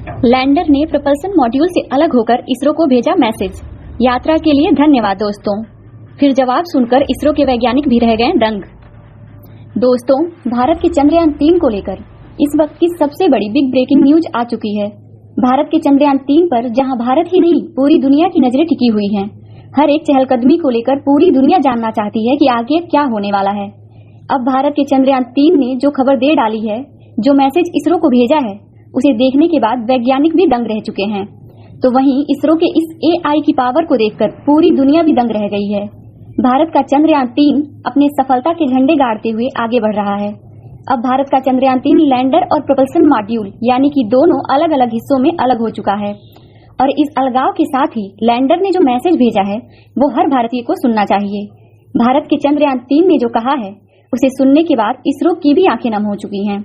Lander ने propulsion module से अलग होकर इसरो को भेजा मैसेज। यात्रा के लिए धन्यवाद दोस्तों। फिर जवाब सुनकर इसरो के वैज्ञानिक भी रह गए दंग। दोस्तों, भारत के चंद्रयान 3 को लेकर इस वक्त की सबसे बड़ी बिग ब्रेकिंग न्यूज आ चुकी है। भारत के चंद्रयान 3 पर जहां भारत ही नहीं पूरी दुनिया की नजरें टिकी हुई हैं। हर एक चहलकदमी को लेकर पूरी दुनिया जानना चाहती है कि आगे क्या होने वाला है। अब भारत के चंद्रयान 3 ने जो खबर दे डाली है, जो मैसेज इसरो को भेजा है, उसे देखने के बाद वैज्ञानिक भी दंग रह चुके हैं। तो वहीं इसरो के इस AI की पावर को देखकर पूरी दुनिया भी दंग रह गई है। भारत का चंद्रयान 3 अपने सफलता के झंडे गाड़ते हुए आगे बढ़ रहा है। अब भारत का चंद्रयान 3 लैंडर और प्रोपल्सन मॉड्यूल यानी कि दोनों अलग अलग हिस्सों में अलग हो चुका है। और इस अलगाव के साथ ही लैंडर ने जो मैसेज भेजा है वो हर भारतीय को सुनना चाहिए। भारत के चंद्रयान 3 ने जो कहा है उसे सुनने के बाद इसरो की भी आंखें नम हो चुकी हैं।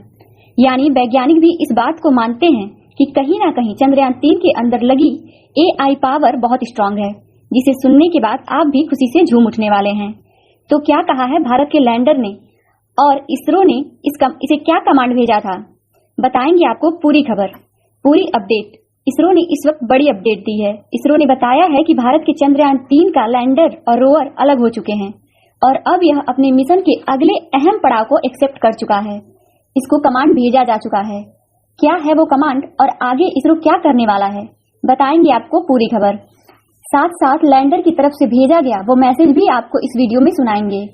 यानी वैज्ञानिक भी इस बात को मानते हैं कि कहीं ना कहीं चंद्रयान 3 के अंदर लगी AI पावर बहुत स्ट्रांग है, जिसे सुनने के बाद आप भी खुशी से झूम उठने वाले हैं। तो क्या कहा है भारत के लैंडर ने और इसरो ने इसे क्या कमांड भेजा था, बताएंगे आपको पूरी खबर, पूरी अपडेट। इसरो ने इस वक्त बड़ी अपडेट दी है। इसरो ने बताया है कि भारत के चंद्रयान 3 का लैंडर और रोवर अलग हो चुके हैं और अब यह अपने मिशन के अगले अहम पड़ाव को एक्सेप्ट कर चुका है। इसको कमांड भेजा जा चुका है। क्या है वो कमांड और आगे इसरो क्या करने वाला है, बताएंगे आपको पूरी खबर। साथ साथ लैंडर की तरफ से भेजा गया वो मैसेज भी आपको इस वीडियो में सुनाएंगे।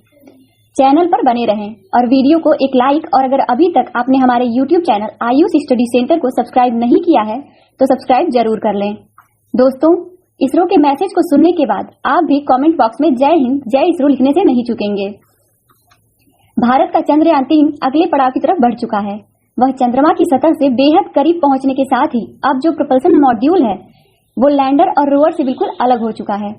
चैनल पर बने रहें और वीडियो को एक लाइक, और अगर अभी तक आपने हमारे YouTube channel Ayush study centre को सब्सक्राइब नहीं किया है तो सब्सक्राइब जरूर कर लें। दोस्तों, इसरो के मैसेज को सुनने के बाद आप भी कमेंट बॉक्स में जय हिंद जय इसरो लिखने से नहीं चूकेंगे। भारत का चंद्रयान 3 अगले पड़ाव की तरफ बढ़ चुका है। वह चंद्रमा की सतह से बेहद करीब पहुंचने के साथ ही अब जो प्रोपल्सन मॉड्यूल है वो लैंडर और रोवर से बिल्कुल अलग हो चुका है।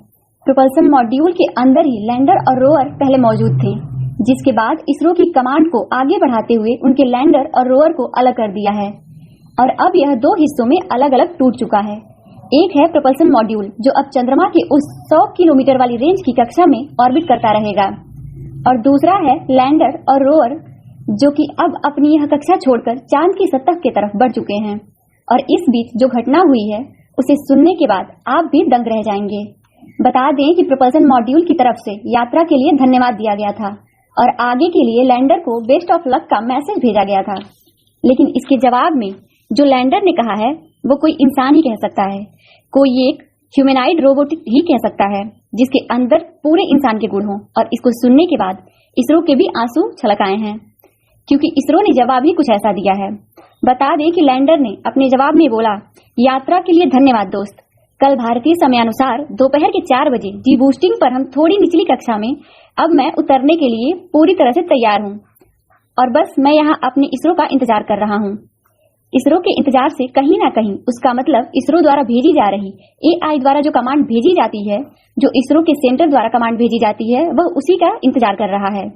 प्रोपल्सन मॉड्यूल के अंदर ही लैंडर और रोवर पहले मौजूद थे, जिसके बाद इसरो की कमांड को आगे बढ़ाते हुए उनके लैंडर और रोवर को अलग कर दिया है और अब यह दो हिस्सों में अलग अलग टूट चुका है। एक है प्रोपल्सन मॉड्यूल जो अब चंद्रमा के उस 100 किलोमीटर वाली रेंज की कक्षा में ऑर्बिट करता रहेगा, और दूसरा है लैंडर और रोवर जो कि अब अपनी यह कक्षा छोड़कर चांद की सतह की तरफ बढ़ चुके हैं। और इस बीच जो घटना हुई है उसे सुनने के बाद आप भी दंग रह जाएंगे। बता दें कि प्रोपल्सन मॉड्यूल की तरफ से यात्रा के लिए धन्यवाद दिया गया था और आगे के लिए लैंडर को बेस्ट ऑफ लक का मैसेज भेजा गया था। लेकिन इसके जवाब में जो लैंडर ने कहा है वो कोई इंसान ही कह सकता है, कोई एक ह्यूमैनॉइड रोबोटिक ही कह सकता है जिसके अंदर पूरे इंसान के गुण हों। और इसको सुनने के बाद इसरो के भी आंसू छलक आए हैं, क्योंकि इसरो ने जवाब ही कुछ ऐसा दिया है। बता दें कि लैंडर ने अपने जवाब में बोला, यात्रा के लिए धन्यवाद दोस्त। कल भारतीय समयानुसार दोपहर के 4 बजे डीबूस्टिंग पर हम थोड़ी निचली कक्षा में, अब मैं उतरने के लिए पूरी तरह से तैयार हूँ और बस मैं यहाँ अपने इसरो का इंतजार कर रहा हूँ। इसरो के इंतजार से कहीं ना कहीं उसका मतलब इसरो द्वारा भेजी जा रही AI द्वारा जो कमांड भेजी जाती है, जो इसरो के सेंटर द्वारा कमांड भेजी जाती है, वह उसी का इंतजार कर रहा है।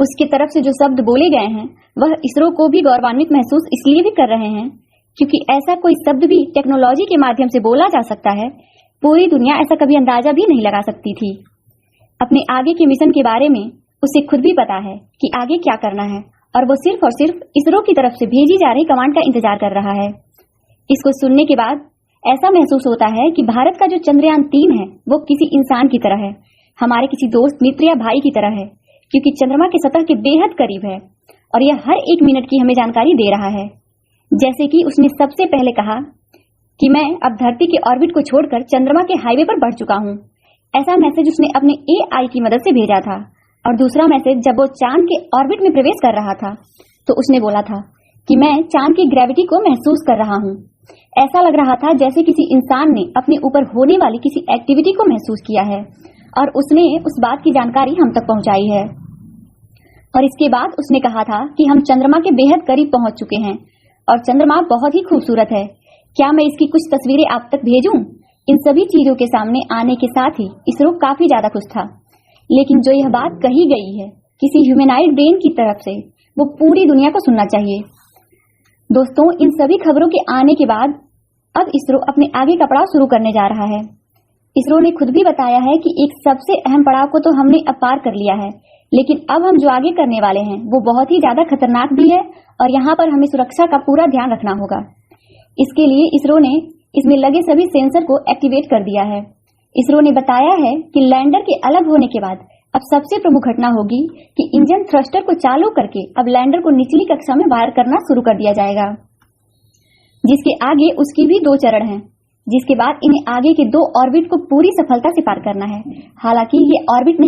उसकी तरफ से जो शब्द बोले गए हैं वह इसरो को भी गौरवान्वित महसूस इसलिए भी कर रहे हैं क्योंकि ऐसा कोई शब्द भी टेक्नोलॉजी के माध्यम से बोला जा सकता है, पूरी दुनिया ऐसा कभी अंदाजा भी नहीं लगा सकती थी। अपने आगे के मिशन के बारे में उसे खुद भी पता है कि आगे क्या करना है और वो सिर्फ और सिर्फ इसरो की तरफ से भेजी जा रही कमांड का इंतजार कर रहा है। इसको सुनने के बाद ऐसा महसूस होता है कि भारत का जो चंद्रयान 3 है वो किसी इंसान की तरह है, हमारे किसी दोस्त, मित्र या भाई की तरह है, क्योंकि चंद्रमा की सतह के बेहद करीब है और यह हर 1 मिनट की हमें जानकारी दे रहा है। जैसे कि उसने सबसे पहले कहा कि मैं अब धरती के ऑर्बिट को छोड़कर चंद्रमा के हाईवे पर बढ़ चुका हूँ। ऐसा मैसेज उसने अपने AI की मदद से भेजा था। और दूसरा मैसेज जब वो चांद के ऑर्बिट में प्रवेश कर रहा था तो उसने बोला था कि मैं चांद की ग्रेविटी को महसूस कर रहा हूँ। ऐसा लग रहा था जैसे किसी इंसान ने अपने ऊपर होने वाली किसी एक्टिविटी को महसूस किया है और उसने उस बात की जानकारी हम तक पहुंचाई है। और इसके बाद उसने कहा था कि हम चंद्रमा के बेहद करीब पहुंच चुके हैं और चंद्रमा बहुत ही खूबसूरत है। क्या मैं इसकी कुछ तस्वीरें आप तक भेजूं? इन सभी चीजों के सामने आने के साथ ही इसरो काफी ज्यादा खुश था। लेकिन जो यह बात कही गई है किसी ह्यूमैनॉइड ब्रेन की तरफ से, वो पूरी दुनिया को सुनना चाहिए। दोस्तों, इन सभी खबरों के आने के बाद अब इसरो अपने आगे का पड़ाव शुरू करने जा रहा है। इसरो ने खुद भी बताया है कि एक सबसे अहम पड़ाव को तो हमने अब पार कर लिया है, लेकिन अब हम जो आगे करने वाले हैं वो बहुत ही ज्यादा खतरनाक भी है और यहाँ पर हमें सुरक्षा का पूरा ध्यान रखना होगा। इसके लिए इसरो ने इसमें लगे सभी सेंसर को एक्टिवेट कर दिया है। इसरो ने बताया है कि लैंडर के अलग होने के बाद अब सबसे प्रमुख घटना होगी कि इंजन थ्रस्टर को चालू करके अब लैंडर को निचली कक्षा में वार करना शुरू कर दिया जाएगा, जिसके आगे उसकी भी 2 चरण हैं, जिसके बाद इन्हें आगे के 2 ऑर्बिट को पूरी सफलता से पार करना है। हालांकि ये ऑर्बिट